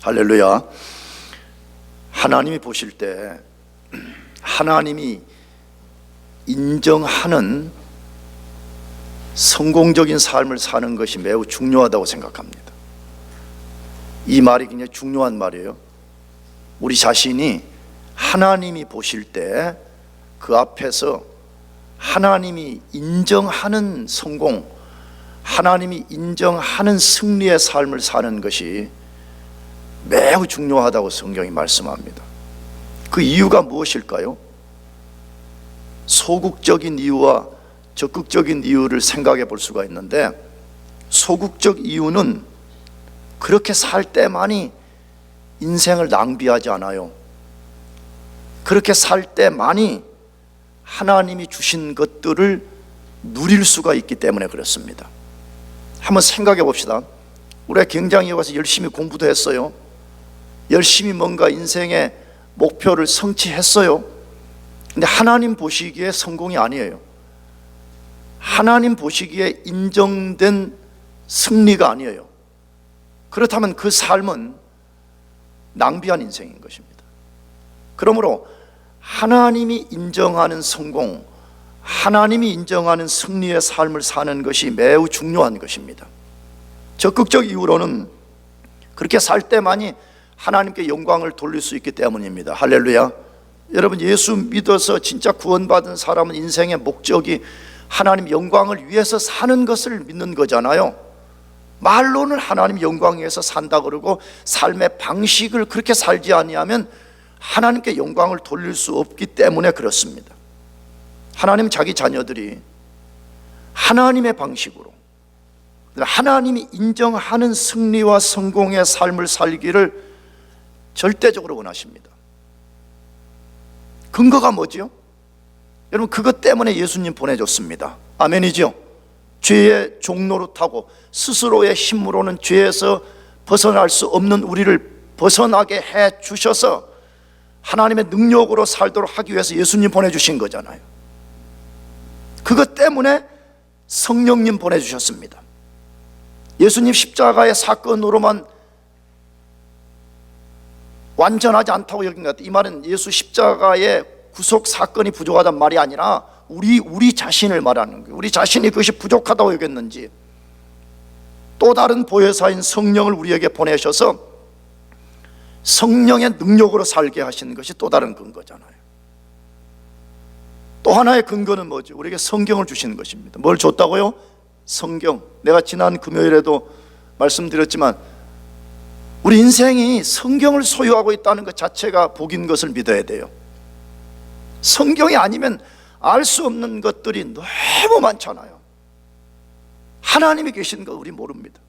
할렐루야. 하나님이 보실 때 하나님이 인정하는 성공적인 삶을 사는 것이 매우 중요하다고 생각합니다. 이 말이 굉장히 중요한 말이에요. 우리 자신이 하나님이 보실 때 그 앞에서 하나님이 인정하는 성공, 하나님이 인정하는 승리의 삶을 사는 것이 매우 중요하다고 성경이 말씀합니다. 그 이유가 무엇일까요? 소극적인 이유와 적극적인 이유를 생각해 볼 수가 있는데, 소극적 이유는 그렇게 살 때만이 인생을 낭비하지 않아요. 그렇게 살 때만이 하나님이 주신 것들을 누릴 수가 있기 때문에 그렇습니다. 한번 생각해 봅시다. 우리가 굉장히 와서 열심히 공부도 했어요. 열심히 뭔가 인생의 목표를 성취했어요. 근데 하나님 보시기에 성공이 아니에요. 하나님 보시기에 인정된 승리가 아니에요. 그렇다면 그 삶은 낭비한 인생인 것입니다. 그러므로 하나님이 인정하는 성공, 하나님이 인정하는 승리의 삶을 사는 것이 매우 중요한 것입니다. 적극적 이유로는 그렇게 살 때만이 하나님께 영광을 돌릴 수 있기 때문입니다. 할렐루야. 여러분, 예수 믿어서 진짜 구원받은 사람은 인생의 목적이 하나님 영광을 위해서 사는 것을 믿는 거잖아요. 말로는 하나님 영광 위해서 산다 그러고 삶의 방식을 그렇게 살지 아니하면 하나님께 영광을 돌릴 수 없기 때문에 그렇습니다. 하나님 자기 자녀들이 하나님의 방식으로, 하나님이 인정하는 승리와 성공의 삶을 살기를 절대적으로 원하십니다. 근거가 뭐지요? 여러분, 그것 때문에 예수님 보내줬습니다. 아멘이죠? 죄의 종노릇하고 스스로의 힘으로는 죄에서 벗어날 수 없는 우리를 벗어나게 해 주셔서 하나님의 능력으로 살도록 하기 위해서 예수님 보내주신 거잖아요. 그것 때문에 성령님 보내주셨습니다. 예수님 십자가의 사건으로만 완전하지 않다고 여긴 것 같아요. 이 말은 예수 십자가의 구속 사건이 부족하단 말이 아니라 우리 자신을 말하는 거예요. 우리 자신이 그것이 부족하다고 여겼는지 또 다른 보혜사인 성령을 우리에게 보내셔서 성령의 능력으로 살게 하시는 것이 또 다른 근거잖아요. 또 하나의 근거는 뭐죠? 우리에게 성경을 주시는 것입니다. 뭘 줬다고요? 성경. 내가 지난 금요일에도 말씀드렸지만 우리 인생이 성경을 소유하고 있다는 것 자체가 복인 것을 믿어야 돼요. 성경이 아니면 알 수 없는 것들이 너무 많잖아요. 하나님이 계신 거 우리 모릅니다.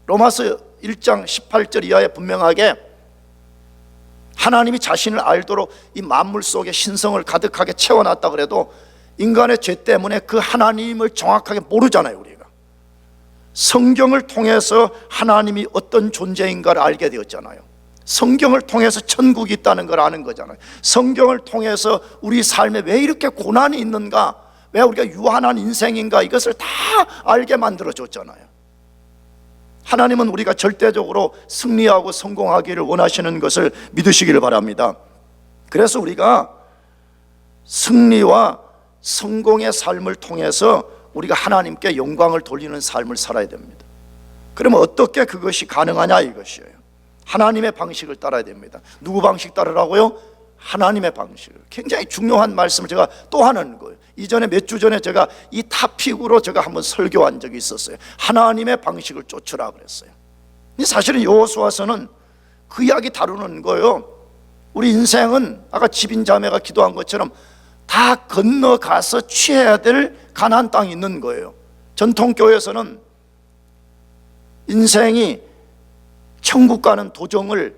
로마서 1장 18절 이하에 분명하게 하나님이 자신을 알도록 이 만물 속에 신성을 가득하게 채워놨다 그래도 인간의 죄 때문에 그 하나님을 정확하게 모르잖아요. 우리가 성경을 통해서 하나님이 어떤 존재인가를 알게 되었잖아요. 성경을 통해서 천국이 있다는 걸 아는 거잖아요. 성경을 통해서 우리 삶에 왜 이렇게 고난이 있는가, 왜 우리가 유한한 인생인가, 이것을 다 알게 만들어줬잖아요. 하나님은 우리가 절대적으로 승리하고 성공하기를 원하시는 것을 믿으시기를 바랍니다. 그래서 우리가 승리와 성공의 삶을 통해서 우리가 하나님께 영광을 돌리는 삶을 살아야 됩니다. 그러면 어떻게 그것이 가능하냐 이것이에요. 하나님의 방식을 따라야 됩니다. 누구 방식 따르라고요? 하나님의 방식을. 굉장히 중요한 말씀을 제가 또 하는 거예요. 이전에 몇 주 전에 제가 이 타픽으로 제가 한번 설교한 적이 있었어요. 하나님의 방식을 쫓으라 그랬어요. 근데 사실은 여호수아서는 그 이야기 다루는 거예요. 우리 인생은 아까 집인자매가 기도한 것처럼 다 건너가서 취해야 될 가나안 땅이 있는 거예요. 전통교회에서는 인생이 천국 가는 도정을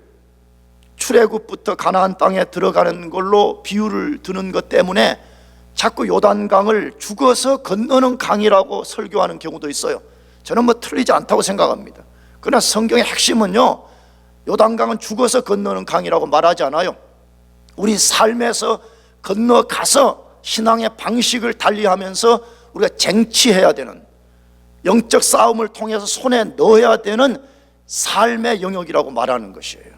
출애굽부터 가나안 땅에 들어가는 걸로 비유를 드는 것 때문에 자꾸 요단강을 죽어서 건너는 강이라고 설교하는 경우도 있어요. 저는 뭐 틀리지 않다고 생각합니다. 그러나 성경의 핵심은요, 요단강은 죽어서 건너는 강이라고 말하지 않아요. 우리 삶에서 건너가서 신앙의 방식을 달리하면서 우리가 쟁취해야 되는, 영적 싸움을 통해서 손에 넣어야 되는 삶의 영역이라고 말하는 것이에요.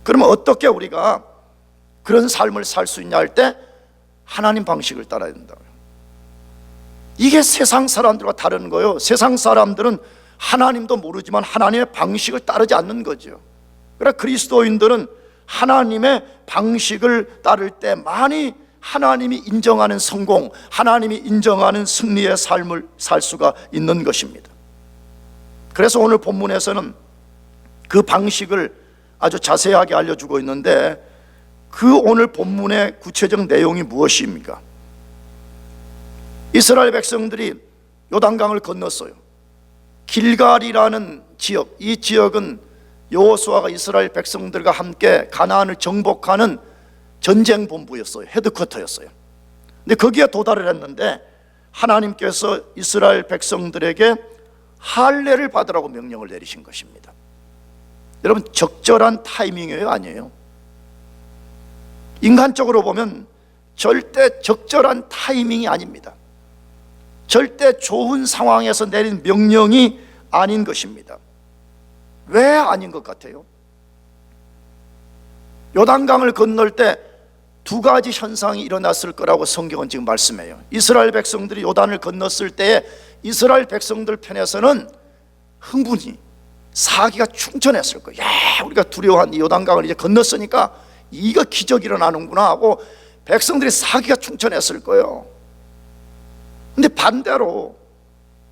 그러면 어떻게 우리가 그런 삶을 살 수 있냐 할 때 하나님 방식을 따라야 된다. 이게 세상 사람들과 다른 거예요. 세상 사람들은 하나님도 모르지만 하나님의 방식을 따르지 않는 거죠. 그러나 그리스도인들은 하나님의 방식을 따를 때 많이 하나님이 인정하는 성공, 하나님이 인정하는 승리의 삶을 살 수가 있는 것입니다. 그래서 오늘 본문에서는 그 방식을 아주 자세하게 알려주고 있는데, 그 오늘 본문의 구체적 내용이 무엇입니까? 이스라엘 백성들이 요단강을 건넜어요. 길갈이라는 지역, 이 지역은 여호수아가 이스라엘 백성들과 함께 가나안을 정복하는 전쟁 본부였어요. 헤드쿼터였어요. 근데 거기에 도달을 했는데 하나님께서 이스라엘 백성들에게 할례를 받으라고 명령을 내리신 것입니다. 여러분, 적절한 타이밍이에요, 아니에요? 인간적으로 보면 절대 적절한 타이밍이 아닙니다. 절대 좋은 상황에서 내린 명령이 아닌 것입니다. 왜 아닌 것 같아요? 요단강을 건널 때 두 가지 현상이 일어났을 거라고 성경은 지금 말씀해요. 이스라엘 백성들이 요단을 건넜을 때에 이스라엘 백성들 편에서는 흥분이, 사기가 충천했을 거예요. 야, 우리가 두려워한 이 요단강을 이제 건넜으니까 이거 기적이 일어나는구나 하고 백성들이 사기가 충천했을 거예요. 근데 반대로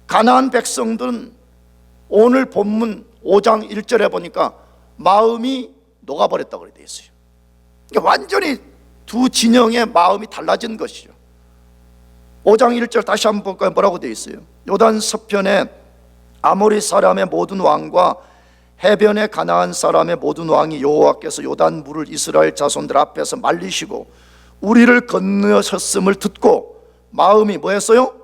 가나안 백성들은 오늘 본문 5장 1절에 보니까 마음이 녹아버렸다고 되어 있어요. 그러니까 완전히 두 진영의 마음이 달라진 것이죠. 5장 1절 다시 한번 볼까요? 뭐라고 되어 있어요? 요단 서편에 아모리 사람의 모든 왕과 해변의 가나안 사람의 모든 왕이 여호와께서 요단 물을 이스라엘 자손들 앞에서 말리시고 우리를 건너셨음을 듣고 마음이 뭐했어요?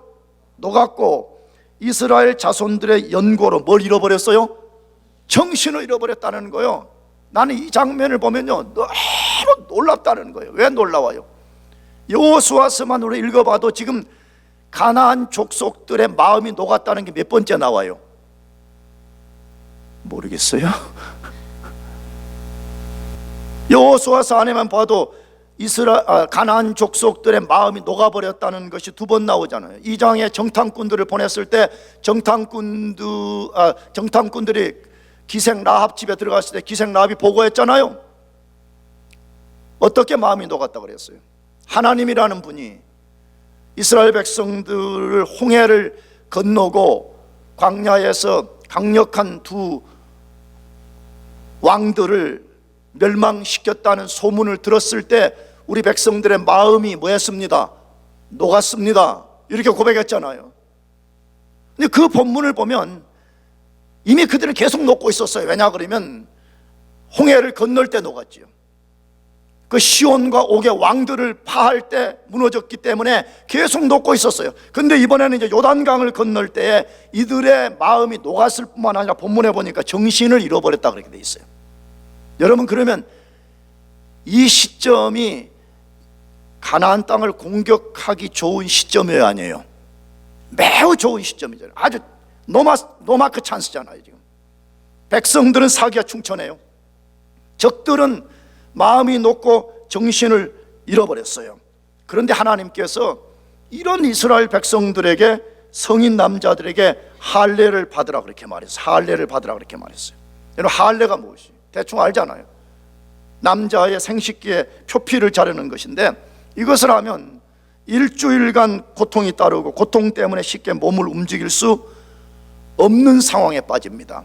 녹았고 이스라엘 자손들의 연고로 뭘 잃어버렸어요? 정신을 잃어버렸다는 거예요. 나는 이 장면을 보면요 너무 놀랍다는 거예요. 왜 놀라워요? 여호수아서만 읽어봐도 지금 가나안 족속들의 마음이 녹았다는 게 몇 번째 나와요? 모르겠어요. 여호수아서 안에만 봐도 가나안 족속들의 마음이 녹아버렸다는 것이 두 번 나오잖아요. 2장에 정탐꾼들을 보냈을 때 정탐꾼들이 기생 라합 집에 들어갔을 때 기생 라합이 보고했잖아요. 어떻게 마음이 녹았다고 그랬어요? 하나님이라는 분이 이스라엘 백성들을 홍해를 건너고 광야에서 강력한 두 왕들을 멸망시켰다는 소문을 들었을 때 우리 백성들의 마음이 뭐였습니다? 녹았습니다. 이렇게 고백했잖아요. 근데 그 본문을 보면 이미 그들은 계속 녹고 있었어요. 왜냐 그러면 홍해를 건널 때 녹았지요. 그 시온과 옥의 왕들을 파할 때 무너졌기 때문에 계속 녹고 있었어요. 근데 이번에는 이제 요단강을 건널 때에 이들의 마음이 녹았을 뿐만 아니라 본문에 보니까 정신을 잃어버렸다 그렇게 돼 있어요. 여러분, 그러면 이 시점이 가나안 땅을 공격하기 좋은 시점이에요, 아니에요? 매우 좋은 시점이잖아요. 아주 노마크 찬스잖아요. 지금 백성들은 사기가 충천해요. 적들은 마음이 녹고 정신을 잃어버렸어요. 그런데 하나님께서 이런 이스라엘 백성들에게, 성인 남자들에게 할례를 받으라 그렇게 말했어요. 할례를 받으라 그렇게 말했어요. 여러분, 할례가 무엇이에요? 대충 알잖아요. 남자의 생식기에 표피를 자르는 것인데, 이것을 하면 일주일간 고통이 따르고 고통 때문에 쉽게 몸을 움직일 수 없는 상황에 빠집니다.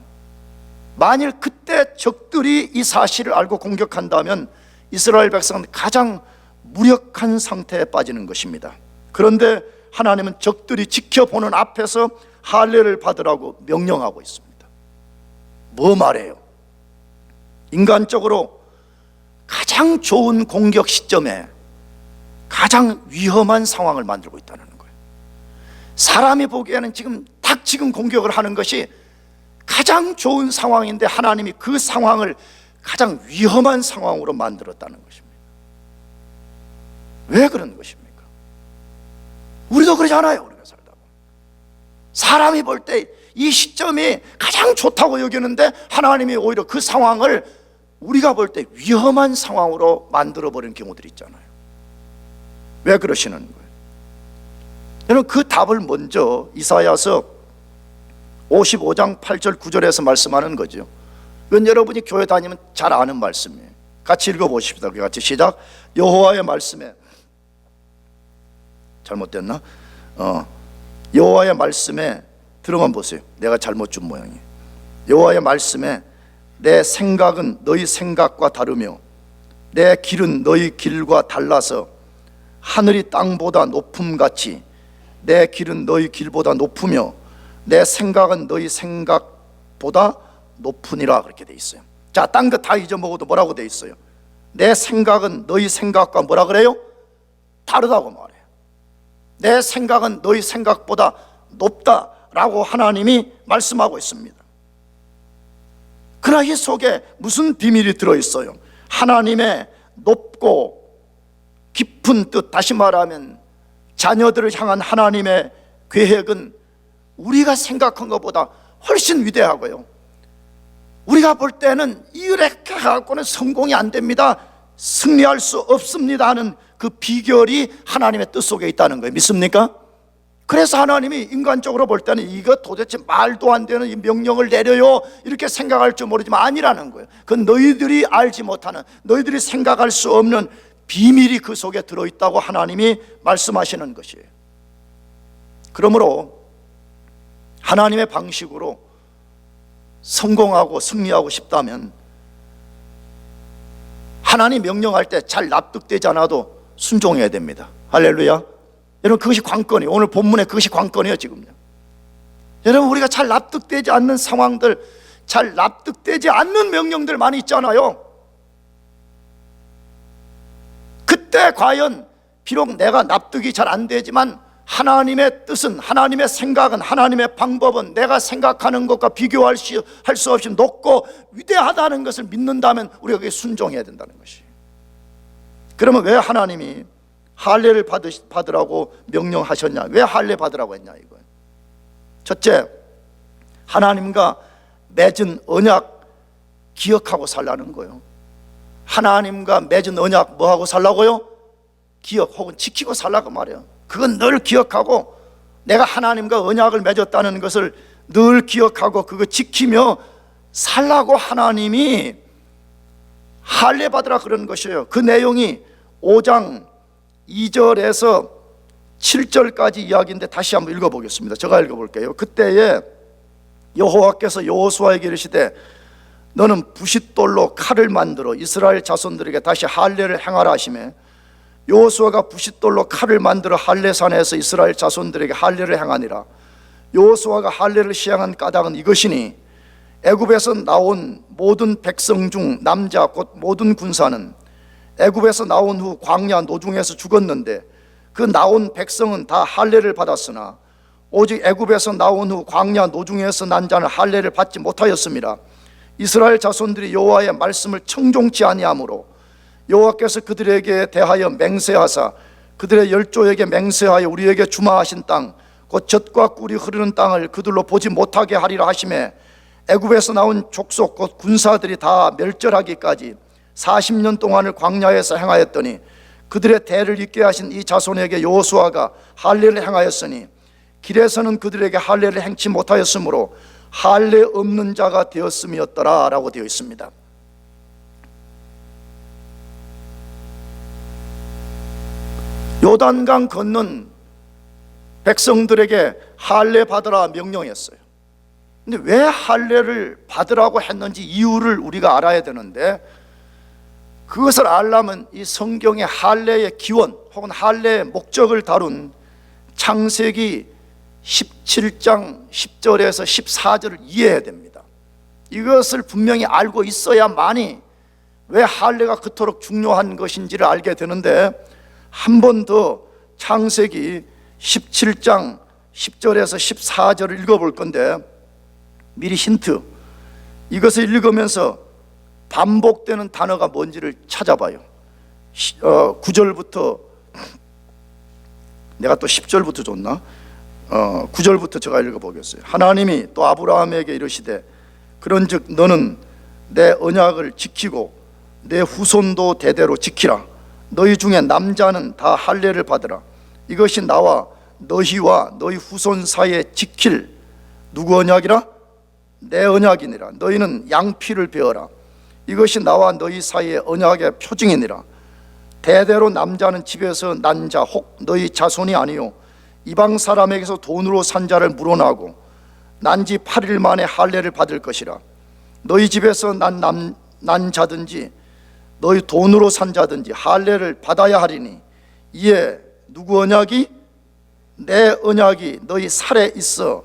만일 그때 적들이 이 사실을 알고 공격한다면 이스라엘 백성은 가장 무력한 상태에 빠지는 것입니다. 그런데 하나님은 적들이 지켜보는 앞에서 할례를 받으라고 명령하고 있습니다. 뭐 말해요? 인간적으로 가장 좋은 공격 시점에 가장 위험한 상황을 만들고 있다는 거예요. 사람이 보기에는 지금 공격을 하는 것이 가장 좋은 상황인데 하나님이 그 상황을 가장 위험한 상황으로 만들었다는 것입니다. 왜 그런 것입니까? 우리도 그러지 않아요. 우리가 살다 보면 사람이 볼 때 이 시점이 가장 좋다고 여기는데 하나님이 오히려 그 상황을 우리가 볼 때 위험한 상황으로 만들어버리는 경우들이 있잖아요. 왜 그러시는 거예요? 여러분, 그 답을 먼저 이사야서 55장 8절 9절에서 말씀하는 거죠. 이건 여러분이 교회 다니면 잘 아는 말씀이에요. 같이 읽어보십시다. 같이 시작. 여호와의 말씀에, 잘못됐나? 여호와의 말씀에 들어만 보세요. 내가 잘못 준 모양이에요. 여호와의 말씀에 내 생각은 너희 생각과 다르며 내 길은 너희 길과 달라서 하늘이 땅보다 높음같이 내 길은 너희 길보다 높으며 내 생각은 너희 생각보다 높으니라. 그렇게 돼 있어요. 자, 딴 거 다 잊어먹어도 뭐라고 돼 있어요? 내 생각은 너희 생각과 뭐라 그래요? 다르다고 말해요. 내 생각은 너희 생각보다 높다라고 하나님이 말씀하고 있습니다. 그러나 이 속에 무슨 비밀이 들어있어요? 하나님의 높고 깊은 뜻, 다시 말하면 자녀들을 향한 하나님의 계획은 우리가 생각한 것보다 훨씬 위대하고요, 우리가 볼 때는 이렇게 해갖고는 성공이 안 됩니다, 승리할 수 없습니다 하는 그 비결이 하나님의 뜻 속에 있다는 거예요. 믿습니까? 그래서 하나님이 인간적으로 볼 때는 이거 도대체 말도 안 되는 이 명령을 내려요 이렇게 생각할 줄 모르지만 아니라는 거예요. 그건 너희들이 알지 못하는, 너희들이 생각할 수 없는 비밀이 그 속에 들어있다고 하나님이 말씀하시는 것이에요. 그러므로 하나님의 방식으로 성공하고 승리하고 싶다면 하나님 명령할 때 잘 납득되지 않아도 순종해야 됩니다. 할렐루야. 여러분, 그것이 관건이에요. 오늘 본문에 그것이 관건이에요. 지금요, 여러분, 우리가 잘 납득되지 않는 상황들, 잘 납득되지 않는 명령들 많이 있잖아요. 그때 과연 비록 내가 납득이 잘 안 되지만 하나님의 뜻은, 하나님의 생각은, 하나님의 방법은 내가 생각하는 것과 비교할 수 없이 높고 위대하다는 것을 믿는다면 우리가 그게 순종해야 된다는 것이에요. 그러면 왜 하나님이 할례를 받으라고 명령하셨냐? 왜 할례 받으라고 했냐 이거예요. 첫째, 하나님과 맺은 언약 기억하고 살라는 거예요. 하나님과 맺은 언약 뭐하고 살라고요? 기억 혹은 지키고 살라고 말이에요. 그건 늘 기억하고, 내가 하나님과 언약을 맺었다는 것을 늘 기억하고 그거 지키며 살라고 하나님이 할례 받으라 그러는 것이에요. 그 내용이 5장 2절에서 7절까지 이야기인데 다시 한번 읽어보겠습니다. 제가 읽어볼게요. 그때에 여호와께서 여호수아에게 이르시되 너는 부싯돌로 칼을 만들어 이스라엘 자손들에게 다시 할례를 행하라 하시매, 여호수아가 부싯돌로 칼을 만들어 할례산에서 이스라엘 자손들에게 할례를 행하니라. 여호수아가 할례를 시행한 까닭은 이것이니 애굽에서 나온 모든 백성 중 남자 곧 모든 군사는 애굽에서 나온 후 광야 노중에서 죽었는데 그 나온 백성은 다 할례를 받았으나 오직 애굽에서 나온 후 광야 노중에서 난 자는 할례를 받지 못하였습니다. 이스라엘 자손들이 여호와의 말씀을 청종치 아니하므로 여호와께서 그들에게 대하여 맹세하사 그들의 열조에게 맹세하여 우리에게 주마하신 땅 곧 젖과 꿀이 흐르는 땅을 그들로 보지 못하게 하리라 하시매, 애굽에서 나온 족속 곧 군사들이 다 멸절하기까지 40년 동안을 광야에서 행하였더니 그들의 대를 잇게 하신 이 자손에게 여호수아가 할례를 행하였으니 길에서는 그들에게 할례를 행치 못하였으므로 할례 없는 자가 되었음이었더라 라고 되어 있습니다. 요단강 건넌 백성들에게 할례 받으라 명령했어요. 근데 왜 할례를 받으라고 했는지 이유를 우리가 알아야 되는데, 그것을 알려면 이 성경의 할례의 기원 혹은 할례의 목적을 다룬 창세기 17장 10절에서 14절을 이해해야 됩니다. 이것을 분명히 알고 있어야만이 왜 할례가 그토록 중요한 것인지를 알게 되는데, 한 번 더 창세기 17장 10절에서 14절을 읽어볼 건데, 미리 힌트, 이것을 읽으면서 반복되는 단어가 뭔지를 찾아봐요. 9절부터, 내가 또 10절부터 줬나? 9절부터 제가 읽어보겠어요. 하나님이 또 아브라함에게 이르시되 그런즉 너는 내 언약을 지키고 내 후손도 대대로 지키라. 너희 중에 남자는 다 할례를 받으라. 이것이 나와 너희와 너희 후손 사이에 지킬 누구 언약이라? 내 언약이니라. 너희는 양피를 베어라. 이것이 나와 너희 사이의 언약의 표징이니라. 대대로 남자는 집에서 난 자 혹 너희 자손이 아니요 이방 사람에게서 돈으로 산 자를 물어나고 난 지 8일 만에 할례를 받을 것이라. 너희 집에서 난 자든지 너희 돈으로 산 자든지 할례를 받아야 하리니 이에 누구 언약이? 내 언약이 너희 살에 있어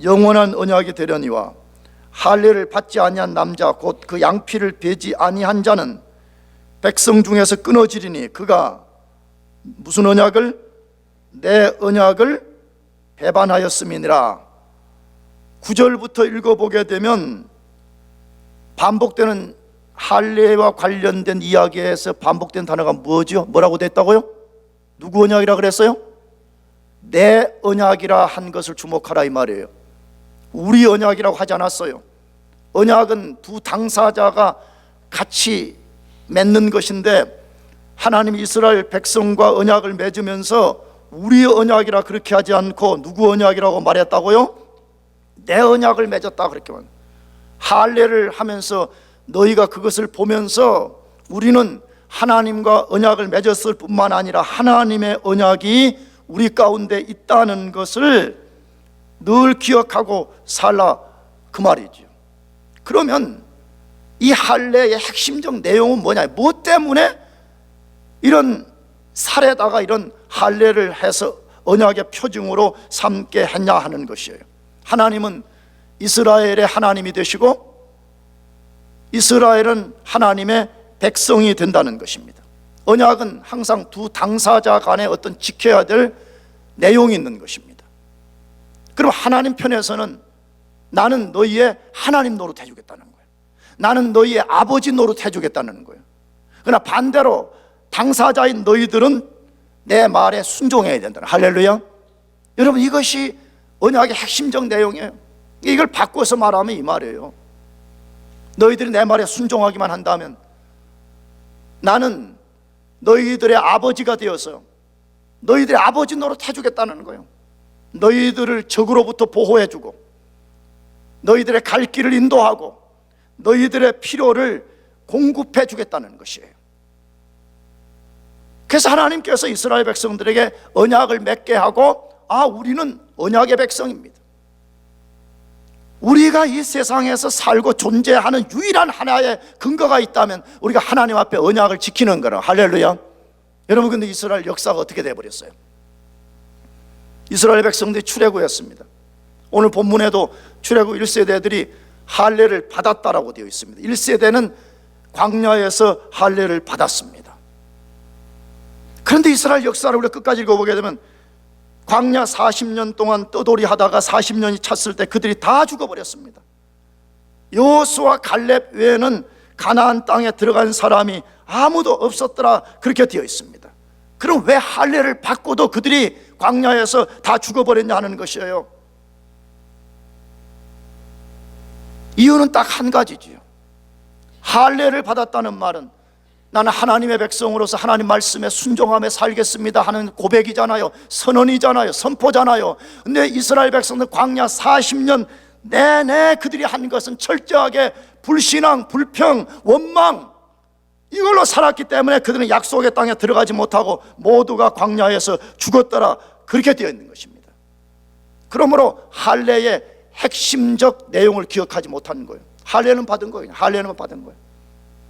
영원한 언약이 되려니와 할례를 받지 아니한 남자 곧 그 양피를 베지 아니한 자는 백성 중에서 끊어지리니 그가 무슨 언약을? 내 언약을 배반하였음이니라. 9절부터 읽어보게 되면 반복되는 할례와 관련된 이야기에서 반복된 단어가 뭐죠? 뭐라고 됐다고요? 누구 언약이라 그랬어요? 내 언약이라 한 것을 주목하라 이 말이에요. 우리 언약이라고 하지 않았어요. 언약은 두 당사자가 같이 맺는 것인데 하나님이 이스라엘 백성과 언약을 맺으면서 우리 언약이라 그렇게 하지 않고 누구 언약이라고 말했다고요? 내 언약을 맺었다 그렇게 말. 할례를 하면서 너희가 그것을 보면서 우리는 하나님과 언약을 맺었을 뿐만 아니라 하나님의 언약이 우리 가운데 있다는 것을 늘 기억하고 살라 그 말이죠. 그러면 이 할례의 핵심적 내용은 뭐냐? 뭐 때문에 이런 살에다가 이런 할례를 해서 언약의 표징으로 삼게 했냐 하는 것이에요. 하나님은 이스라엘의 하나님이 되시고 이스라엘은 하나님의 백성이 된다는 것입니다. 언약은 항상 두 당사자 간에 어떤 지켜야 될 내용이 있는 것입니다. 그럼 하나님 편에서는 나는 너희의 하나님 노릇 해주겠다는 거예요. 나는 너희의 아버지 노릇 해주겠다는 거예요. 그러나 반대로 당사자인 너희들은 내 말에 순종해야 된다. 할렐루야. 여러분, 이것이 언약의 핵심적 내용이에요. 이걸 바꿔서 말하면 이 말이에요. 너희들이 내 말에 순종하기만 한다면 나는 너희들의 아버지가 되어서 너희들의 아버지 노릇 해주겠다는 거예요. 너희들을 적으로부터 보호해주고 너희들의 갈 길을 인도하고 너희들의 필요를 공급해 주겠다는 것이에요. 그래서 하나님께서 이스라엘 백성들에게 언약을 맺게 하고 우리는 언약의 백성입니다. 우리가 이 세상에서 살고 존재하는 유일한 하나의 근거가 있다면 우리가 하나님 앞에 언약을 지키는 거라. 할렐루야. 여러분, 근데 이스라엘 역사가 어떻게 돼버렸어요? 이스라엘 백성들이 출애굽했습니다. 오늘 본문에도 출애굽 1세대들이 할례를 받았다라고 되어 있습니다. 1세대는 광야에서 할례를 받았습니다. 그런데 이스라엘 역사를 우리가 끝까지 읽어보게 되면 광야 40년 동안 떠돌이 하다가 40년이 찼을 때 그들이 다 죽어버렸습니다. 여호수아 갈렙 외에는 가나안 땅에 들어간 사람이 아무도 없었더라 그렇게 되어 있습니다. 그럼 왜 할례를 받고도 그들이 광야에서 다 죽어버렸냐 하는 것이에요. 이유는 딱 한 가지지요. 할례를 받았다는 말은 나는 하나님의 백성으로서 하나님 말씀에 순종하며 살겠습니다 하는 고백이잖아요. 선언이잖아요. 선포잖아요. 근데 이스라엘 백성들 광야 40년 내내 그들이 한 것은 철저하게 불신앙, 불평, 원망 이걸로 살았기 때문에 그들은 약속의 땅에 들어가지 못하고 모두가 광야에서 죽었더라 그렇게 되어 있는 것입니다. 그러므로 할례의 핵심적 내용을 기억하지 못하는 거예요. 할례는 받은 거예요. 할례는 받은 거예요.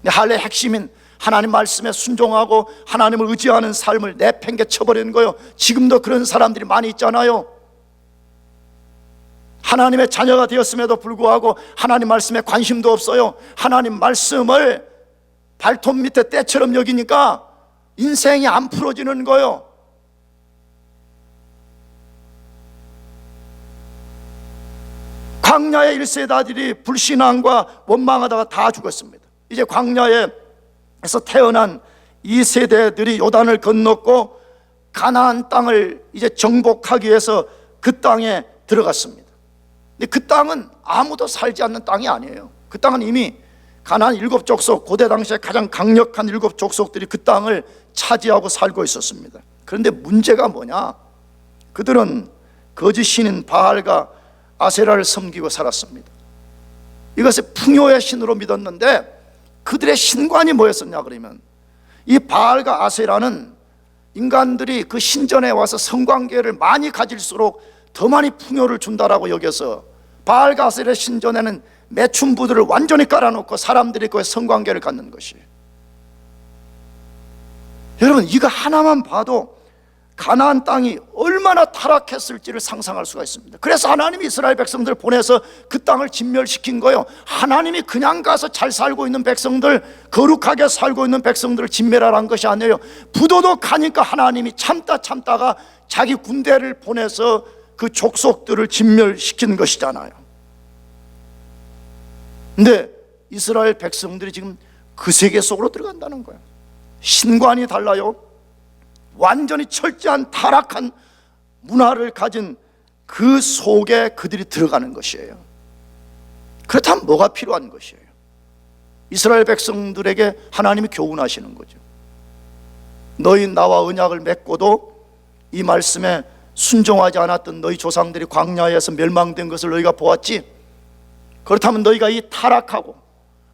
할례의 핵심인 하나님 말씀에 순종하고 하나님을 의지하는 삶을 내팽개쳐버리는 거예요. 지금도 그런 사람들이 많이 있잖아요. 하나님의 자녀가 되었음에도 불구하고 하나님 말씀에 관심도 없어요. 하나님 말씀을 발톱 밑에 때처럼 여기니까 인생이 안 풀어지는 거예요. 광야의 1세대들이 불신앙과 원망하다가 다 죽었습니다. 이제 광야에서 태어난 2세대들이 요단을 건넜고 가나안 땅을 이제 정복하기 위해서 그 땅에 들어갔습니다. 근데 그 땅은 아무도 살지 않는 땅이 아니에요. 그 땅은 이미 가나안 7족속, 고대 당시에 가장 강력한 7족속들이 그 땅을 차지하고 살고 있었습니다. 그런데 문제가 뭐냐? 그들은 거짓 신인 바알과 아세라를 섬기고 살았습니다. 이것을 풍요의 신으로 믿었는데 그들의 신관이 뭐였었냐 그러면 이 바알과 아세라는 인간들이 그 신전에 와서 성관계를 많이 가질수록 더 많이 풍요를 준다라고 여겨서 바알과 아세라 신전에는 매춘부들을 완전히 깔아놓고 사람들이 거기에 성관계를 갖는 것이에요. 여러분, 이거 하나만 봐도 가나안 땅이 얼마나 타락했을지를 상상할 수가 있습니다. 그래서 하나님이 이스라엘 백성들을 보내서 그 땅을 진멸시킨 거예요. 하나님이 그냥 가서 잘 살고 있는 백성들, 거룩하게 살고 있는 백성들을 진멸하라는 것이 아니에요. 부도도 가니까 하나님이 참다가 자기 군대를 보내서 그 족속들을 진멸시킨 것이잖아요. 근데 이스라엘 백성들이 지금 그 세계 속으로 들어간다는 거예요. 신관이 달라요. 완전히 철저한 타락한 문화를 가진 그 속에 그들이 들어가는 것이에요. 그렇다면 뭐가 필요한 것이에요? 이스라엘 백성들에게 하나님이 교훈하시는 거죠. 너희 나와 언약을 맺고도 이 말씀에 순종하지 않았던 너희 조상들이 광야에서 멸망된 것을 너희가 보았지? 그렇다면 너희가 이 타락하고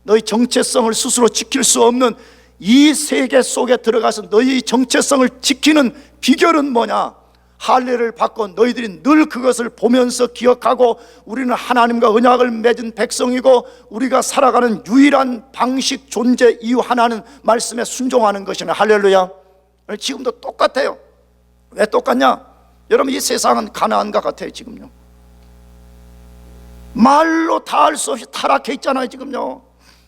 너희 정체성을 스스로 지킬 수 없는 이 세계 속에 들어가서 너희 정체성을 지키는 비결은 뭐냐? 할례를 받고 너희들이 늘 그것을 보면서 기억하고 우리는 하나님과 언약을 맺은 백성이고 우리가 살아가는 유일한 방식, 존재 이유 하나는 말씀에 순종하는 것이네. 할렐루야. 지금도 똑같아요. 왜 똑같냐? 여러분, 이 세상은 가나안과 같아요. 지금요, 말로 다 할 수 없이 타락해 있잖아요. 지금요,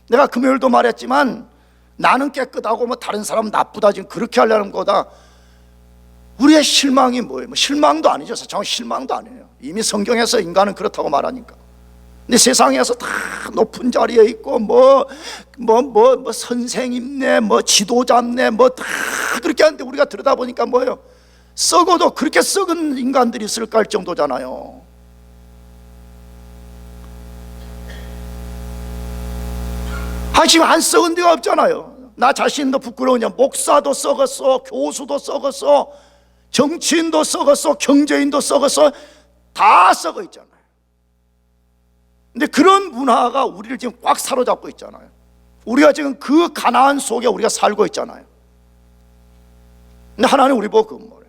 내가 금요일도 말했지만 나는 깨끗하고 뭐 다른 사람은 나쁘다 지금 그렇게 하려는 거다. 우리의 실망이 뭐예요? 뭐 실망도 아니죠. 정말 실망도 아니에요. 이미 성경에서 인간은 그렇다고 말하니까. 근데 세상에서 다 높은 자리에 있고 뭐 선생님네 뭐 지도자네 뭐 다 그렇게 하는데 우리가 들여다보니까 뭐예요? 썩어도 그렇게 썩은 인간들이 있을까 할 정도잖아요. 지금 안 썩은 데가 없잖아요. 나 자신도 부끄러우냐. 목사도 썩었어, 교수도 썩었어, 정치인도 썩었어, 경제인도 썩었어. 다 썩어 있잖아요. 근데 그런 문화가 우리를 지금 꽉 사로잡고 있잖아요. 우리가 지금 그 가나안 속에 우리가 살고 있잖아요. 근데 하나님 우리 보고 뭐래?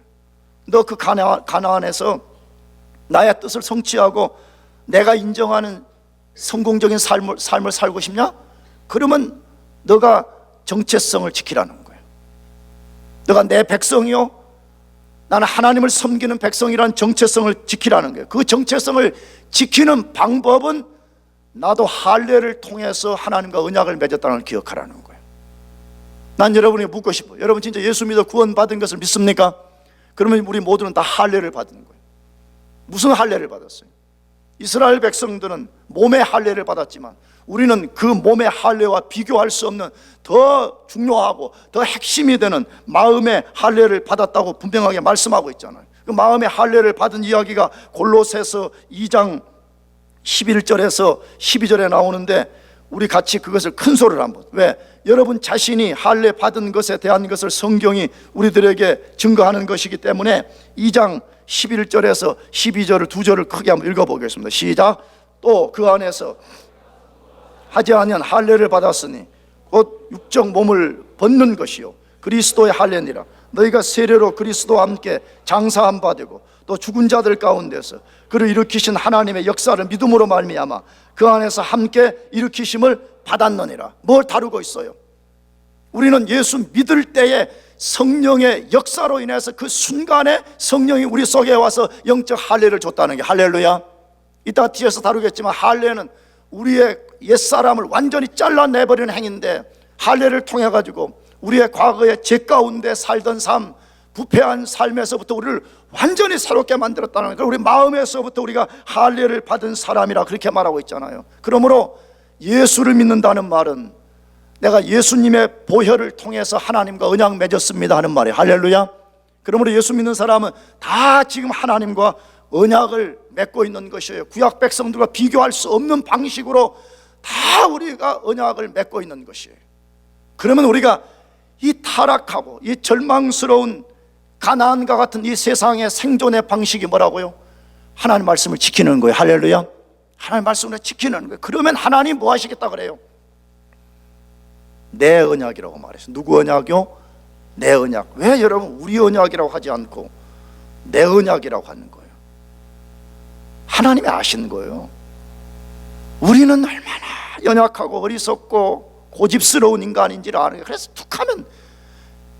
너 그 가나안에서 나의 뜻을 성취하고 내가 인정하는 성공적인 삶을 살고 싶냐? 그러면 너가 정체성을 지키라는 거예요. 너가 내 백성이요, 나는 하나님을 섬기는 백성이라는 정체성을 지키라는 거예요. 그 정체성을 지키는 방법은 나도 할례를 통해서 하나님과 언약을 맺었다는 걸 기억하라는 거예요. 난 여러분에게 묻고 싶어요. 여러분 진짜 예수 믿어 구원받은 것을 믿습니까? 그러면 우리 모두는 다 할례를 받은 거예요. 무슨 할례를 받았어요? 이스라엘 백성들은 몸의 할례를 받았지만 우리는 그 몸의 할례와 비교할 수 없는 더 중요하고 더 핵심이 되는 마음의 할례를 받았다고 분명하게 말씀하고 있잖아요. 그 마음의 할례를 받은 이야기가 골로새서 2장 11절에서 12절에 나오는데 우리 같이 그것을 큰 소리를 한번. 왜? 여러분 자신이 할례 받은 것에 대한 것을 성경이 우리들에게 증거하는 것이기 때문에 2장 11절에서 12절을 두 절을 크게 한번 읽어보겠습니다. 시작. 또 그 안에서 하지 아니한 할례를 받았으니 곧 육적 몸을 벗는 것이요 그리스도의 할례니라. 너희가 세례로 그리스도와 함께 장사함 받고 또 죽은 자들 가운데서 그를 일으키신 하나님의 역사를 믿음으로 말미암아 그 안에서 함께 일으키심을 받았느니라. 뭘 다루고 있어요? 우리는 예수 믿을 때에 성령의 역사로 인해서 그 순간에 성령이 우리 속에 와서 영적 할례를 줬다는 게 할렐루야. 이따 뒤에서 다루겠지만 할례는 우리의 옛사람을 완전히 잘라내버리는 행위인데 할례를 통해 가지고 우리의 과거의 죄 가운데 살던 삶, 부패한 삶에서부터 우리를 완전히 새롭게 만들었다는 거예요. 우리 마음에서부터 우리가 할례를 받은 사람이라 그렇게 말하고 있잖아요. 그러므로 예수를 믿는다는 말은 내가 예수님의 보혈을 통해서 하나님과 언약 맺었습니다 하는 말이에요. 할렐루야. 그러므로 예수 믿는 사람은 다 지금 하나님과 언약을 맺고 있는 것이에요. 구약 백성들과 비교할 수 없는 방식으로 다 우리가 언약을 맺고 있는 것이에요. 그러면 우리가 이 타락하고 이 절망스러운 가나안과 같은 이 세상의 생존의 방식이 뭐라고요? 하나님 말씀을 지키는 거예요. 할렐루야. 하나님 말씀을 지키는 거예요. 그러면 하나님 뭐 하시겠다 그래요? 내 언약이라고 말했어요. 누구 언약이요? 내 언약. 왜 여러분 우리 언약이라고 하지 않고 내 언약이라고 하는 거예요? 하나님이 아시는 거예요. 우리는 얼마나 연약하고 어리석고 고집스러운 인간인지를 아는 거예요. 그래서 툭하면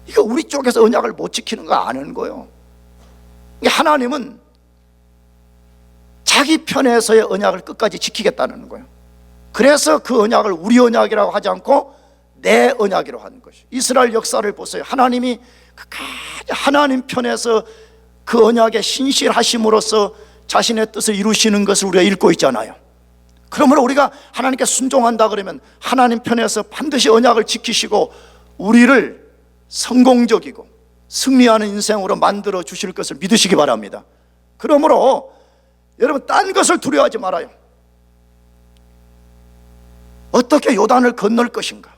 이거 우리 쪽에서 언약을 못 지키는 거 아는 거예요. 하나님은 자기 편에서의 언약을 끝까지 지키겠다는 거예요. 그래서 그 언약을 우리 언약이라고 하지 않고 내 언약이라고 하는 것이. 이스라엘 역사를 보세요. 하나님이 끝까지 하나님 편에서 그 언약에 신실하심으로써 자신의 뜻을 이루시는 것을 우리가 읽고 있잖아요. 그러므로 우리가 하나님께 순종한다 그러면 하나님 편에서 반드시 언약을 지키시고 우리를 성공적이고 승리하는 인생으로 만들어 주실 것을 믿으시기 바랍니다. 그러므로 여러분 딴 것을 두려워하지 말아요. 어떻게 요단을 건널 것인가,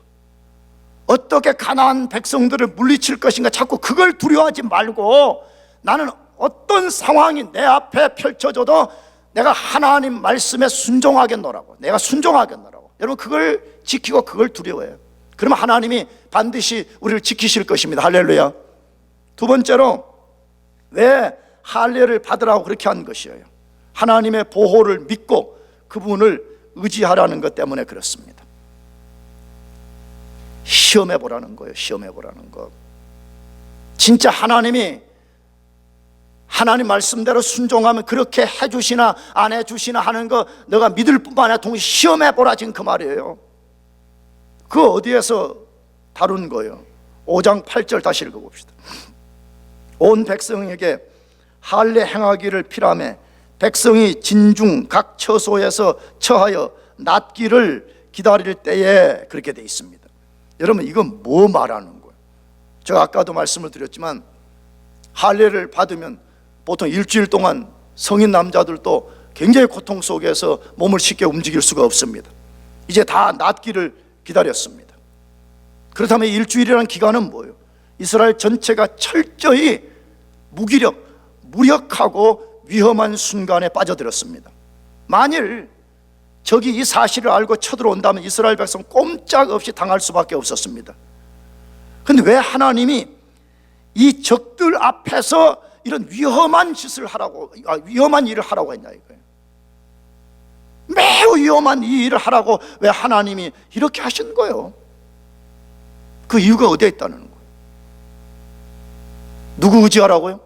어떻게 가나안 백성들을 물리칠 것인가, 자꾸 그걸 두려워하지 말고 나는 어떤 상황이 내 앞에 펼쳐져도 내가 하나님 말씀에 순종하겠노라고, 내가 순종하겠노라고. 여러분 그걸 지키고 그걸 두려워해요. 그러면 하나님이 반드시 우리를 지키실 것입니다. 할렐루야. 두 번째로 왜 할례를 받으라고 그렇게 한 것이에요? 하나님의 보호를 믿고 그분을 의지하라는 것 때문에 그렇습니다. 시험해 보라는 거예요. 시험해 보라는 것. 진짜 하나님이 하나님 말씀대로 순종하면 그렇게 해주시나 안 해주시나 하는 거 너가 믿을 뿐만 아니라 동시에 시험해 보라, 지금 그 말이에요. 그 어디에서 다룬 거예요? 5장 8절 다시 읽어봅시다. 온 백성에게 할례 행하기를 필요하며 백성이 진중 각 처소에서 처하여 낫기를 기다릴 때에 그렇게 돼 있습니다. 여러분 이건 뭐 말하는 거예요? 제가 아까도 말씀을 드렸지만 할례를 받으면 보통 일주일 동안 성인 남자들도 굉장히 고통 속에서 몸을 쉽게 움직일 수가 없습니다. 이제 다 낫기를 기다렸습니다. 그렇다면 일주일이라는 기간은 뭐예요? 이스라엘 전체가 철저히 무력하고 위험한 순간에 빠져들었습니다. 만일 적이 이 사실을 알고 쳐들어온다면 이스라엘 백성 꼼짝없이 당할 수밖에 없었습니다. 그런데 왜 하나님이 이 적들 앞에서 이런 위험한 일을 하라고 했냐 이거예요. 매우 위험한 이 일을 하라고 왜 하나님이 이렇게 하신 거예요? 그 이유가 어디에 있다는 거예요? 누구 의지하라고요?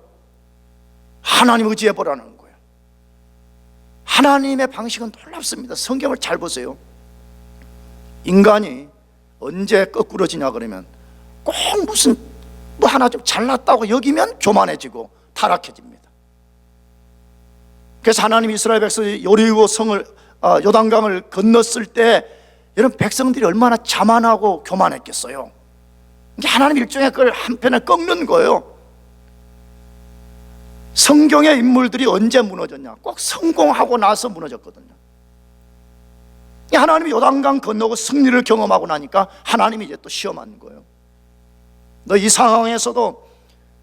하나님 의지해보라는 거예요. 하나님의 방식은 놀랍습니다. 성경을 잘 보세요. 인간이 언제 거꾸러지냐 그러면 꼭 무슨 뭐 하나 좀 잘났다고 여기면 교만해지고 타락해집니다. 그래서 하나님이 이스라엘 백성이 여리고 성을 요단강을 건넜을 때 여러분 백성들이 얼마나 자만하고 교만했겠어요. 하나님 일종의 그걸 한편에 꺾는 거예요. 성경의 인물들이 언제 무너졌냐? 꼭 성공하고 나서 무너졌거든요. 하나님이 요단강 건너고 승리를 경험하고 나니까 하나님이 이제 또 시험하는 거예요. 너 이 상황에서도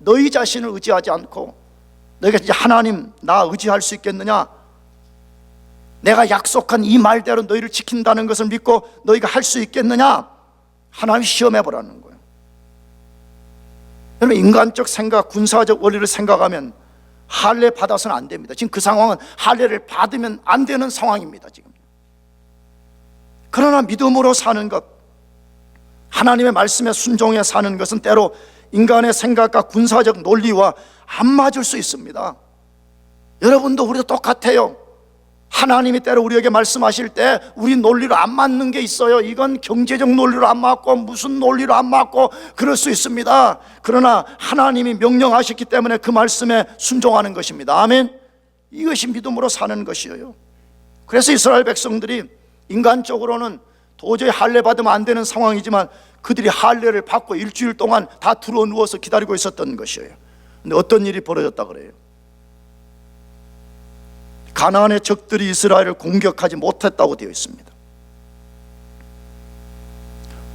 너희 자신을 의지하지 않고 너희가 이제 하나님 나 의지할 수 있겠느냐? 내가 약속한 이 말대로 너희를 지킨다는 것을 믿고 너희가 할 수 있겠느냐? 하나님이 시험해 보라는 거예요. 여러분 인간적 생각, 군사적 원리를 생각하면 할례 받아서는 안 됩니다. 지금 그 상황은 할례를 받으면 안 되는 상황입니다. 지금. 그러나 믿음으로 사는 것, 하나님의 말씀에 순종해 사는 것은 때로 인간의 생각과 군사적 논리와 안 맞을 수 있습니다. 여러분도 우리도 똑같아요. 하나님이 때로 우리에게 말씀하실 때 우리 논리로 안 맞는 게 있어요. 이건 경제적 논리로 안 맞고 무슨 논리로 안 맞고 그럴 수 있습니다. 그러나 하나님이 명령하셨기 때문에 그 말씀에 순종하는 것입니다. 아멘. 이것이 믿음으로 사는 것이에요. 그래서 이스라엘 백성들이 인간적으로는 도저히 할례 받으면 안 되는 상황이지만 그들이 할례를 받고 일주일 동안 다 들어 누워서 기다리고 있었던 것이에요. 근데 어떤 일이 벌어졌다 그래요? 가나안의 적들이 이스라엘을 공격하지 못했다고 되어 있습니다.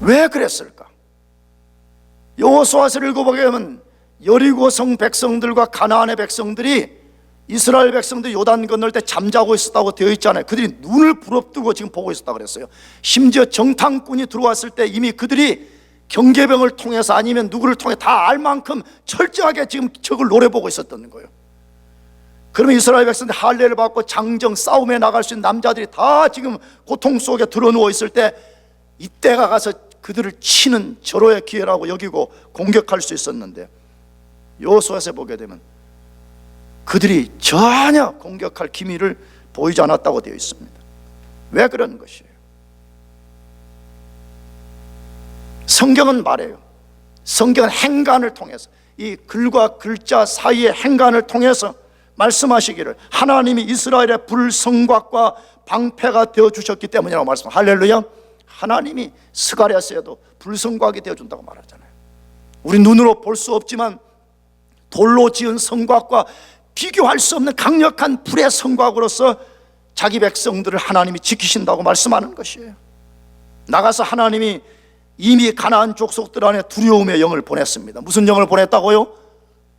왜 그랬을까? 여호수아서를 읽어보게 되면 여리고성 백성들과 가나안의 백성들이 이스라엘 백성들이 요단 건널 때 잠자고 있었다고 되어 있잖아요. 그들이 눈을 부릅뜨고 지금 보고 있었다고 그랬어요. 심지어 정탐꾼이 들어왔을 때 이미 그들이 경계병을 통해서 아니면 누구를 통해 다 알 만큼 철저하게 지금 적을 노려보고 있었던 거예요. 그러면 이스라엘 백성들이 할례를 받고 장정 싸움에 나갈 수 있는 남자들이 다 지금 고통 속에 드러누워 있을 때 이때가 가서 그들을 치는 절호의 기회라고 여기고 공격할 수 있었는데, 여호수아서 보게 되면 그들이 전혀 공격할 기미를 보이지 않았다고 되어 있습니다. 왜 그런 것이에요? 성경은 말해요. 성경은 행간을 통해서, 이 글과 글자 사이의 행간을 통해서 말씀하시기를 하나님이 이스라엘의 불성곽과 방패가 되어주셨기 때문이라고 말씀합니다. 할렐루야. 하나님이 스가랴서에도 불성곽이 되어준다고 말하잖아요. 우리 눈으로 볼 수 없지만 돌로 지은 성곽과 비교할 수 없는 강력한 불의 성곽으로서 자기 백성들을 하나님이 지키신다고 말씀하는 것이에요. 나가서 하나님이 이미 가나안 족속들 안에 두려움의 영을 보냈습니다. 무슨 영을 보냈다고요?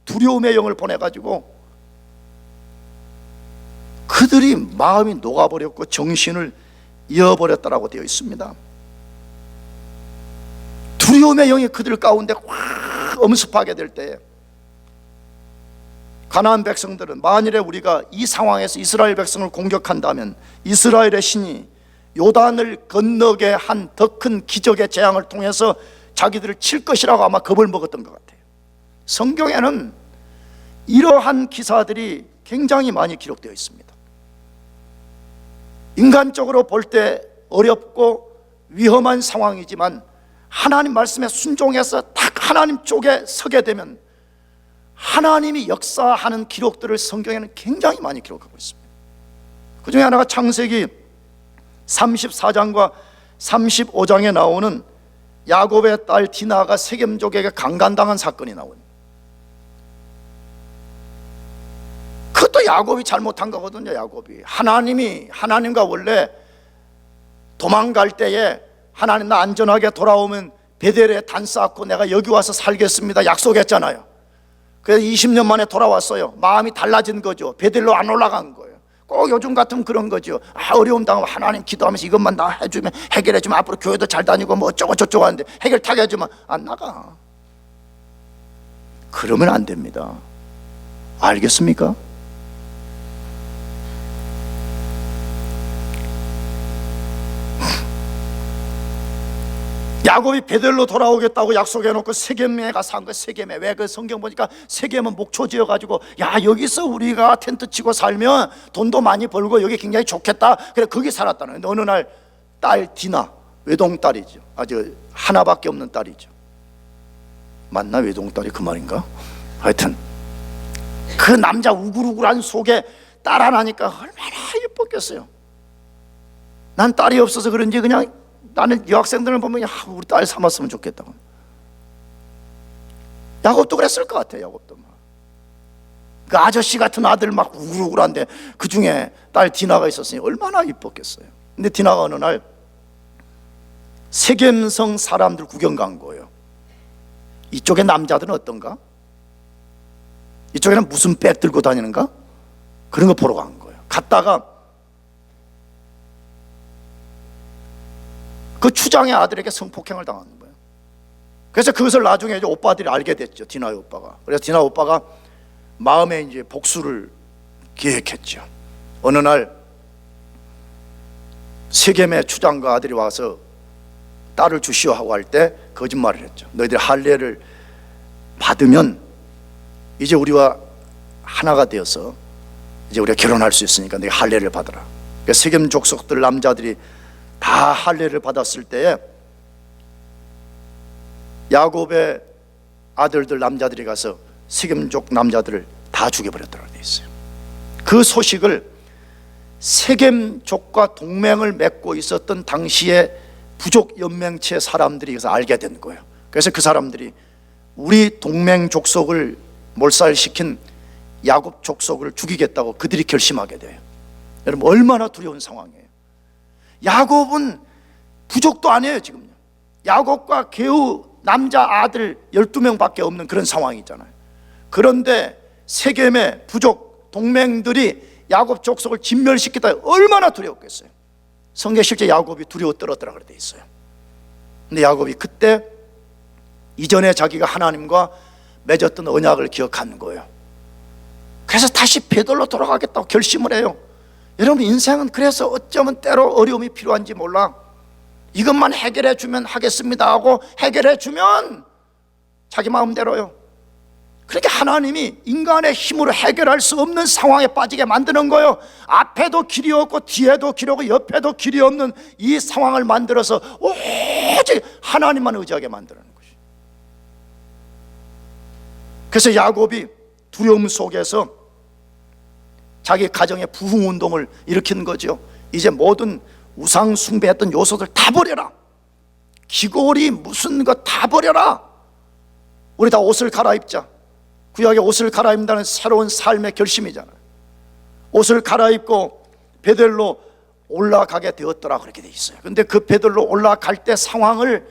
두려움의 영을 보내가지고 그들이 마음이 녹아버렸고 정신을 잃어버렸다라고 되어 있습니다. 두려움의 영이 그들 가운데 확 엄습하게 될 때에 가나안 백성들은, 만일에 우리가 이 상황에서 이스라엘 백성을 공격한다면 이스라엘의 신이 요단을 건너게 한 더 큰 기적의 재앙을 통해서 자기들을 칠 것이라고 아마 겁을 먹었던 것 같아요. 성경에는 이러한 기사들이 굉장히 많이 기록되어 있습니다. 인간적으로 볼 때 어렵고 위험한 상황이지만 하나님 말씀에 순종해서 딱 하나님 쪽에 서게 되면 하나님이 역사하는 기록들을 성경에는 굉장히 많이 기록하고 있습니다. 그 중에 하나가 창세기 34장과 35장에 나오는 야곱의 딸 디나가 세겜족에게 강간당한 사건이 나옵니다. 그것도 야곱이 잘못한 거거든요. 야곱이, 하나님과 원래 도망갈 때에 하나님 나 안전하게 돌아오면 베델에 단 쌓고 내가 여기 와서 살겠습니다 약속했잖아요. 그래서 20년 만에 돌아왔어요. 마음이 달라진 거죠. 베델로 안 올라간 거예요. 꼭 요즘 같으면 그런 거죠. 어려움 당하면 하나님 기도하면서 이것만 나 해주면, 해결해주면 앞으로 교회도 잘 다니고 뭐 어쩌고 저쩌고 하는데 해결 타게 해주면 안 나가. 그러면 안 됩니다. 알겠습니까? 야곱이 베델로 돌아오겠다고 약속해놓고 세겜에 가서 한 거예요. 세겜에. 왜? 그 성경 보니까 세겜은 목초 지어가지고 야 여기서 우리가 텐트 치고 살면 돈도 많이 벌고 여기 굉장히 좋겠다. 그래 거기 살았다는 거예요. 어느 날 딸 디나, 외동딸이죠. 아주 하나밖에 없는 딸이죠. 맞나? 외동딸이 그 말인가? 하여튼 그 남자 우글우글한 속에 딸 하나니까 얼마나 예뻤겠어요. 난 딸이 없어서 그런지 그냥 나는 여학생들을 보면 우리 딸 삼았으면 좋겠다고. 야곱도 그랬을 것 같아요. 야곱도 그 아저씨 같은 아들 막 우글우글한데 그 중에 딸 디나가 있었으니 얼마나 이뻤겠어요. 근데 디나가 어느 날 세겜성 사람들 구경 간 거예요. 이쪽의 남자들은 어떤가? 이쪽에는 무슨 백 들고 다니는가? 그런 거 보러 간 거예요. 갔다가 그 추장의 아들에게 성폭행을 당하는 거예요. 그래서 그것을 나중에 이제 오빠들이 알게 됐죠. 디나의 오빠가. 그래서 디나 오빠가 마음에 이제 복수를 계획했죠. 어느 날 세겜의 추장과 아들이 와서 딸을 주시오 하고 할 때 거짓말을 했죠. 너희들 할례를 받으면 이제 우리와 하나가 되어서 이제 우리가 결혼할 수 있으니까 너희 할례를 받아라. 그러니까 세겜 족속들 남자들이 다 할례를 받았을 때에 야곱의 아들들 남자들이 가서 세겜족 남자들을 다 죽여버렸다고 되어 있어요. 그 소식을 세겜족과 동맹을 맺고 있었던 당시의 부족 연맹체 사람들이 그래서 알게 된 거예요. 그래서 그 사람들이 우리 동맹 족속을 몰살시킨 야곱 족속을 죽이겠다고 그들이 결심하게 돼요. 여러분 얼마나 두려운 상황이에요. 야곱은 부족도 아니에요. 지금요. 야곱과 겨우 남자 아들 12명밖에 없는 그런 상황이잖아요. 그런데 세겜의 부족 동맹들이 야곱 족속을 진멸시키다 얼마나 두려웠겠어요. 성경 실제 야곱이 두려워 떨었더라 그래 돼 있어요. 근데 야곱이 그때 이전에 자기가 하나님과 맺었던 언약을 기억하는 거예요. 그래서 다시 베들로 돌아가겠다고 결심을 해요. 여러분, 인생은 그래서 어쩌면 때로 어려움이 필요한지 몰라. 이것만 해결해 주면 하겠습니다 하고 해결해 주면 자기 마음대로요. 그렇게 하나님이 인간의 힘으로 해결할 수 없는 상황에 빠지게 만드는 거예요. 앞에도 길이 없고 뒤에도 길이 없고 옆에도 길이 없는 이 상황을 만들어서 오직 하나님만 의지하게 만드는 것이. 그래서 야곱이 두려움 속에서 자기 가정의 부흥운동을 일으킨 거죠. 이제 모든 우상 숭배했던 요소들 다 버려라. 귀걸이 무슨 거 다 버려라. 우리 다 옷을 갈아입자. 구약의 옷을 갈아입는다는 새로운 삶의 결심이잖아요. 옷을 갈아입고 베들로 올라가게 되었더라 그렇게 돼 있어요. 근데 그 베들로 올라갈 때 상황을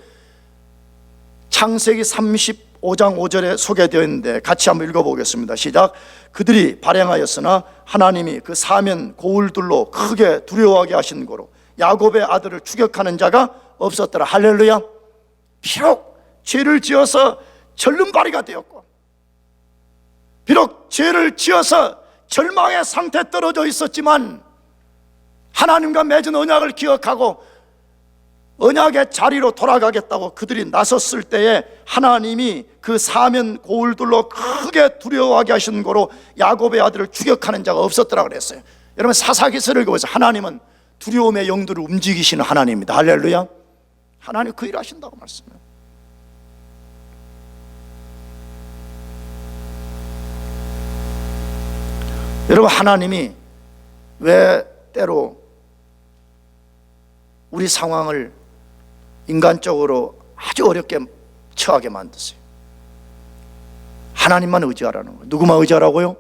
창세기 35장 5절에 소개되어 있는데 같이 한번 읽어보겠습니다. 시작. 그들이 발행하였으나 하나님이 그 사면 고울들로 크게 두려워하게 하신 거로 야곱의 아들을 추격하는 자가 없었더라. 할렐루야. 비록 죄를 지어서 절름발이가 되었고, 비록 죄를 지어서 절망의 상태에 떨어져 있었지만 하나님과 맺은 언약을 기억하고 언약의 자리로 돌아가겠다고 그들이 나섰을 때에 하나님이 그 사면 고울들로 크게 두려워하게 하신 거로 야곱의 아들을 추격하는 자가 없었더라 그랬어요. 여러분, 사사기서를 읽어보세요. 하나님은 두려움의 영들을 움직이시는 하나님입니다. 할렐루야. 하나님 그 일 하신다고 말씀해요. 여러분, 하나님이 왜 때로 우리 상황을 인간적으로 아주 어렵게 처하게 만드세요? 하나님만 의지하라는 거예요. 누구만 의지하라고요?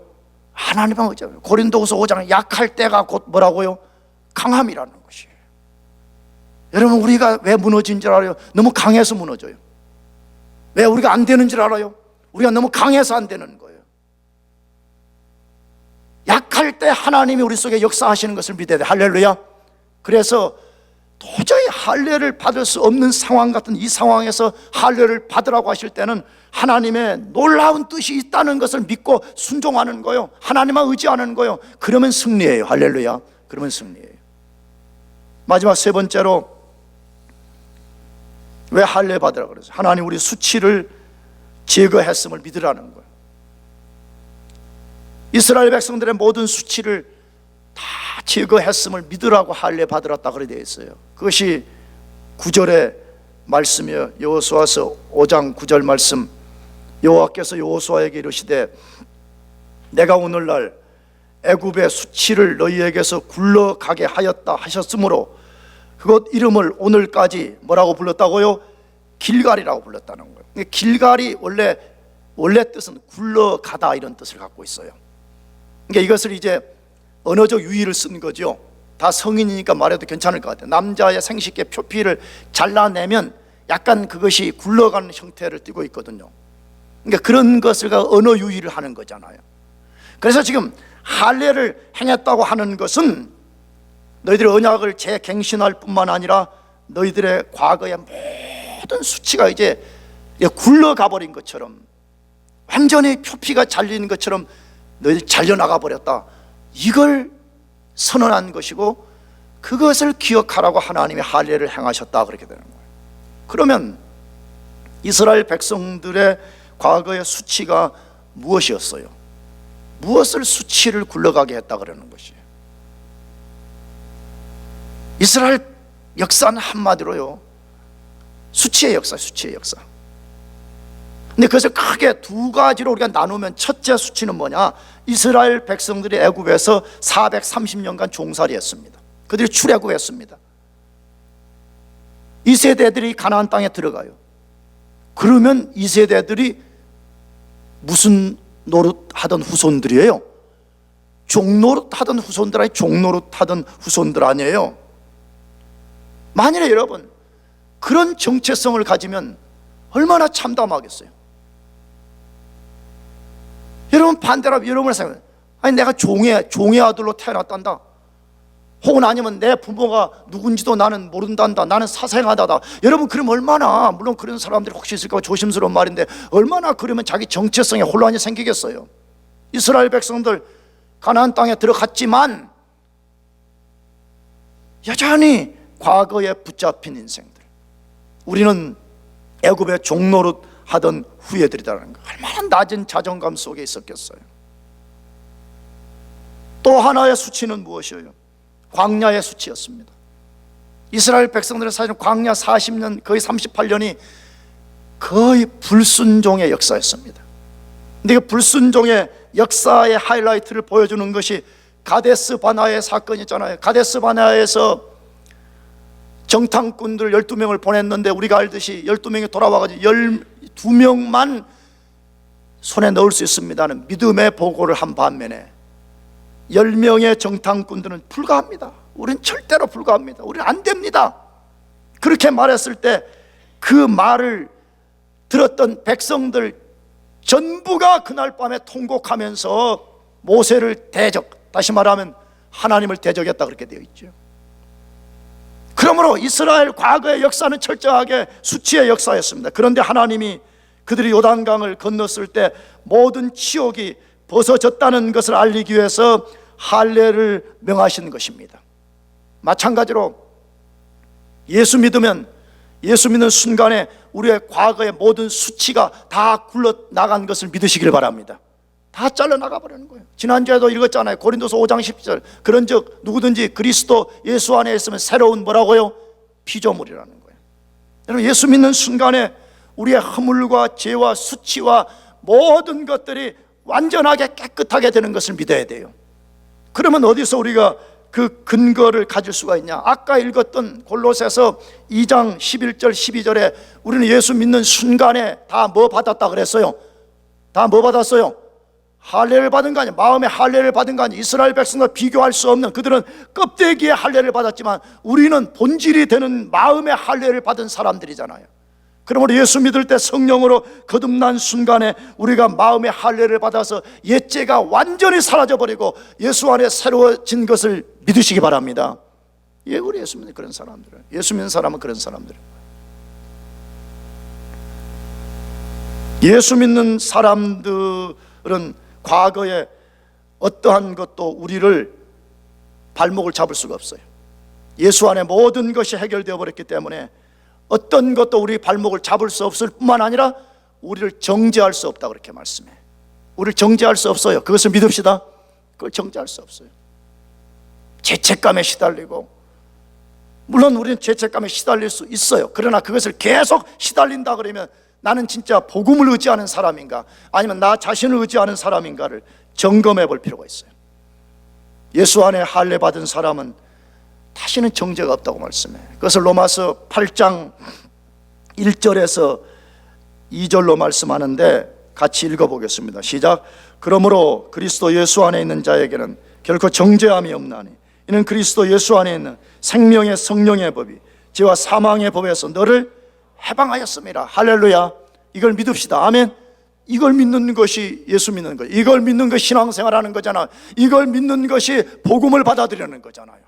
하나님만 의지하라고요. 고린도후서 5장 약할 때가 곧 뭐라고요? 강함이라는 것이에요. 여러분, 우리가 왜 무너진 줄 알아요? 너무 강해서 무너져요. 왜 우리가 안 되는 줄 알아요? 우리가 너무 강해서 안 되는 거예요. 약할 때 하나님이 우리 속에 역사하시는 것을 믿어야 돼요. 할렐루야. 그래서 도저히 할례를 받을 수 없는 상황 같은 이 상황에서 할례를 받으라고 하실 때는 하나님의 놀라운 뜻이 있다는 것을 믿고 순종하는 거예요. 하나님만 의지하는 거예요. 그러면 승리예요. 할렐루야. 그러면 승리예요. 마지막 세 번째로 왜 할례 받으라고 그러죠? 하나님 우리 수치를 제거했음을 믿으라는 거예요. 이스라엘 백성들의 모든 수치를 다 제거했음을 믿으라고 할례 받으랐다 그래 되어 있어요. 그것이 9절의 말씀이요, 여호수아서 5장 9절 말씀. 여호와께서 여호수아에게 이르시되 내가 오늘날 애굽의 수치를 너희에게서 굴러가게 하였다 하셨으므로 그곳 이름을 오늘까지 뭐라고 불렀다고요? 길갈이라고 불렀다는 거예요. 길갈이 원래 뜻은 굴러가다 이런 뜻을 갖고 있어요. 그러니까 이것을 이제 언어적 유의를 쓴 거죠. 다 성인이니까 말해도 괜찮을 것 같아요. 남자의 생식기 표피를 잘라내면 약간 그것이 굴러가는 형태를 띠고 있거든요. 그러니까 그런 것을 언어 유의를 하는 거잖아요. 그래서 지금 할례를 행했다고 하는 것은 너희들의 언약을 재갱신할 뿐만 아니라 너희들의 과거의 모든 수치가 이제 굴러가 버린 것처럼, 완전히 표피가 잘리는 것처럼 너희들 잘려나가 버렸다, 이걸 선언한 것이고 그것을 기억하라고 하나님이 할례를 행하셨다 그렇게 되는 거예요. 그러면 이스라엘 백성들의 과거의 수치가 무엇이었어요? 무엇을 수치를 굴러가게 했다 그러는 것이에요? 이스라엘 역사는 한마디로요, 수치의 역사, 수치의 역사. 근데 그것을 크게 두 가지로 우리가 나누면, 첫째 수치는 뭐냐? 이스라엘 백성들이 애굽에서 430년간 종살이했습니다. 그들이 출애굽했습니다. 이 세대들이 가나안 땅에 들어가요. 그러면 이 세대들이 무슨 노릇하던 후손들이에요? 종노릇하던 후손들 아니, 종노릇하던 후손들 아니에요? 만일에 여러분 그런 정체성을 가지면 얼마나 참담하겠어요. 여러분 반대로 여러분을 생각해요. 아니 내가 종의 아들로 태어났단다. 혹은 아니면 내 부모가 누군지도 나는 모른단다. 나는 사생아다. 여러분 그럼 얼마나, 물론 그런 사람들이 혹시 있을까 조심스러운 말인데, 얼마나 그러면 자기 정체성에 혼란이 생기겠어요. 이스라엘 백성들 가나안 땅에 들어갔지만 여전히 과거에 붙잡힌 인생들, 우리는 애굽의 종노릇 하던 후예들이라는 거, 얼마나 낮은 자존감 속에 있었겠어요. 또 하나의 수치는 무엇이에요? 광야의 수치였습니다. 이스라엘 백성들은 사실 광야 40년, 거의 38년이 거의 불순종의 역사였습니다. 근데 그 불순종의 역사의 하이라이트를 보여주는 것이 가데스 바나의 사건 있잖아요. 가데스 바나에서 정탐꾼들 12명을 보냈는데, 우리가 알듯이 12명이 돌아와가지고 12명만 손에 넣을 수 있습니다는 믿음의 보고를 한 반면에 10명의 정탐꾼들은 불가합니다. 우리는 절대로 불가합니다. 우리는 안 됩니다. 그렇게 말했을 때 그 말을 들었던 백성들 전부가 그날 밤에 통곡하면서 모세를 다시 말하면 하나님을 대적했다, 그렇게 되어 있죠. 그러므로 이스라엘 과거의 역사는 철저하게 수치의 역사였습니다. 그런데 하나님이 그들이 요단강을 건넜을 때 모든 치욕이 벗어졌다는 것을 알리기 위해서 할례를 명하신 것입니다. 마찬가지로 예수 믿으면, 예수 믿는 순간에 우리의 과거의 모든 수치가 다 굴러나간 것을 믿으시길 바랍니다. 다 잘라나가 버리는 거예요. 지난주에도 읽었잖아요. 고린도서 5장 10절, 그런즉 누구든지 그리스도 예수 안에 있으면 새로운 뭐라고요? 피조물이라는 거예요. 여러분, 예수 믿는 순간에 우리의 허물과 죄와 수치와 모든 것들이 완전하게 깨끗하게 되는 것을 믿어야 돼요. 그러면 어디서 우리가 그 근거를 가질 수가 있냐? 아까 읽었던 골로새서 2장 11절 12절에 우리는 예수 믿는 순간에 다 뭐 받았다 그랬어요? 다 뭐 받았어요? 할례를 받은 거 아니야. 마음의 할례를 받은 거 아니야. 이스라엘 백성과 비교할 수 없는, 그들은 껍데기의 할례를 받았지만 우리는 본질이 되는 마음의 할례를 받은 사람들이잖아요. 그러므로 예수 믿을 때 성령으로 거듭난 순간에 우리가 마음의 할례를 받아서 옛죄가 완전히 사라져버리고 예수 안에 새로워진 것을 믿으시기 바랍니다. 예, 우리 예수 믿는 그런 사람들은, 예수 믿는 사람은 그런 사람들. 예수 믿는 사람들은 과거에 어떠한 것도 우리를 발목을 잡을 수가 없어요. 예수 안에 모든 것이 해결되어 버렸기 때문에 어떤 것도 우리 발목을 잡을 수 없을 뿐만 아니라 우리를 정죄할 수 없다, 그렇게 말씀해. 우리를 정죄할 수 없어요. 그것을 믿읍시다. 그걸 정죄할 수 없어요. 죄책감에 시달리고, 물론 우리는 죄책감에 시달릴 수 있어요. 그러나 그것을 계속 시달린다 그러면 나는 진짜 복음을 의지하는 사람인가, 아니면 나 자신을 의지하는 사람인가를 점검해 볼 필요가 있어요. 예수 안에 할례 받은 사람은 다시는 정죄가 없다고 말씀해. 그것을 로마서 8장 1절에서 2절로 말씀하는데 같이 읽어보겠습니다. 시작. 그러므로 그리스도 예수 안에 있는 자에게는 결코 정죄함이 없나니 이는 그리스도 예수 안에 있는 생명의 성령의 법이 죄와 사망의 법에서 너를 해방하였습니다. 할렐루야. 이걸 믿읍시다. 아멘. 이걸 믿는 것이 예수 믿는 거예요. 이걸 믿는 것이 신앙생활하는 거잖아. 이걸 믿는 것이 복음을 받아들이는 거잖아요.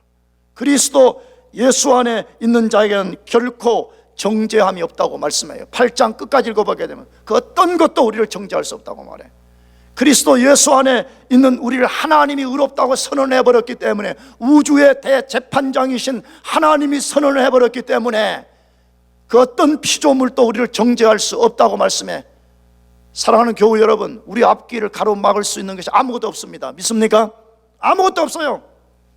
그리스도 예수 안에 있는 자에게는 결코 정죄함이 없다고 말씀해요. 8장 끝까지 읽어보게 되면 그 어떤 것도 우리를 정죄할 수 없다고 말해. 그리스도 예수 안에 있는 우리를 하나님이 의롭다고 선언해 버렸기 때문에, 우주의 대재판장이신 하나님이 선언을 해버렸기 때문에 그 어떤 피조물도 우리를 정죄할 수 없다고 말씀해. 사랑하는 교우 여러분, 우리 앞길을 가로막을 수 있는 것이 아무것도 없습니다. 믿습니까? 아무것도 없어요.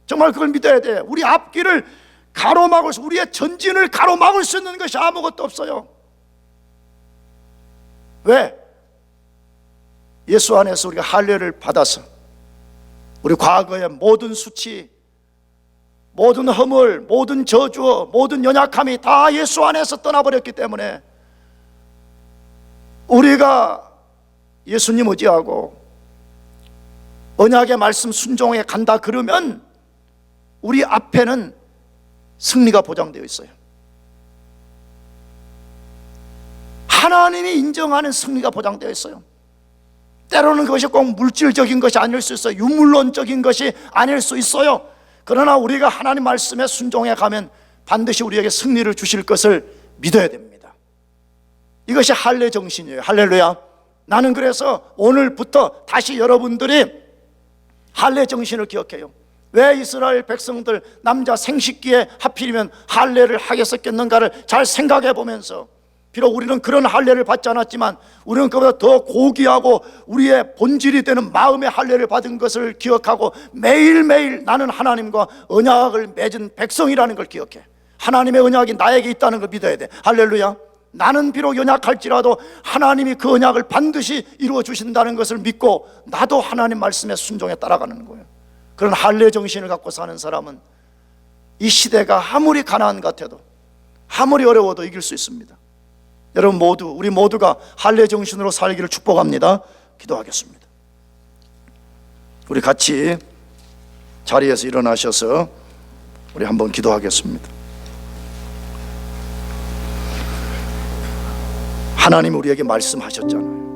정말 그걸 믿어야 돼. 우리 앞길을 가로막을 수, 우리의 전진을 가로막을 수 있는 것이 아무것도 없어요. 왜? 예수 안에서 우리가 할례를 받아서 우리 과거의 모든 수치, 모든 허물, 모든 저주, 모든 연약함이 다 예수 안에서 떠나버렸기 때문에 우리가 예수님 의지하고 언약의 말씀 순종해 간다 그러면 우리 앞에는 승리가 보장되어 있어요. 하나님이 인정하는 승리가 보장되어 있어요. 때로는 그것이 꼭 물질적인 것이 아닐 수 있어요. 유물론적인 것이 아닐 수 있어요. 그러나 우리가 하나님 말씀에 순종해 가면 반드시 우리에게 승리를 주실 것을 믿어야 됩니다. 이것이 할례 정신이에요. 할렐루야. 나는 그래서 오늘부터 다시 여러분들이 할례 정신을 기억해요. 왜 이스라엘 백성들 남자 생식기에 하필이면 할례를 하겠었겠는가를 잘 생각해 보면서, 비록 우리는 그런 할례를 받지 않았지만 우리는 그보다 더 고귀하고 우리의 본질이 되는 마음의 할례를 받은 것을 기억하고 매일매일 나는 하나님과 언약을 맺은 백성이라는 걸 기억해. 하나님의 언약이 나에게 있다는 걸 믿어야 돼. 할렐루야. 나는 비록 연약할지라도 하나님이 그 언약을 반드시 이루어 주신다는 것을 믿고 나도 하나님 말씀에 순종해 따라가는 거예요. 그런 할례 정신을 갖고 사는 사람은 이 시대가 아무리 가난한 것 같아도, 아무리 어려워도 이길 수 있습니다. 여러분 모두, 우리 모두가 할례 정신으로 살기를 축복합니다. 기도하겠습니다. 우리 같이 자리에서 일어나셔서 우리 한번 기도하겠습니다. 하나님 우리에게 말씀하셨잖아요.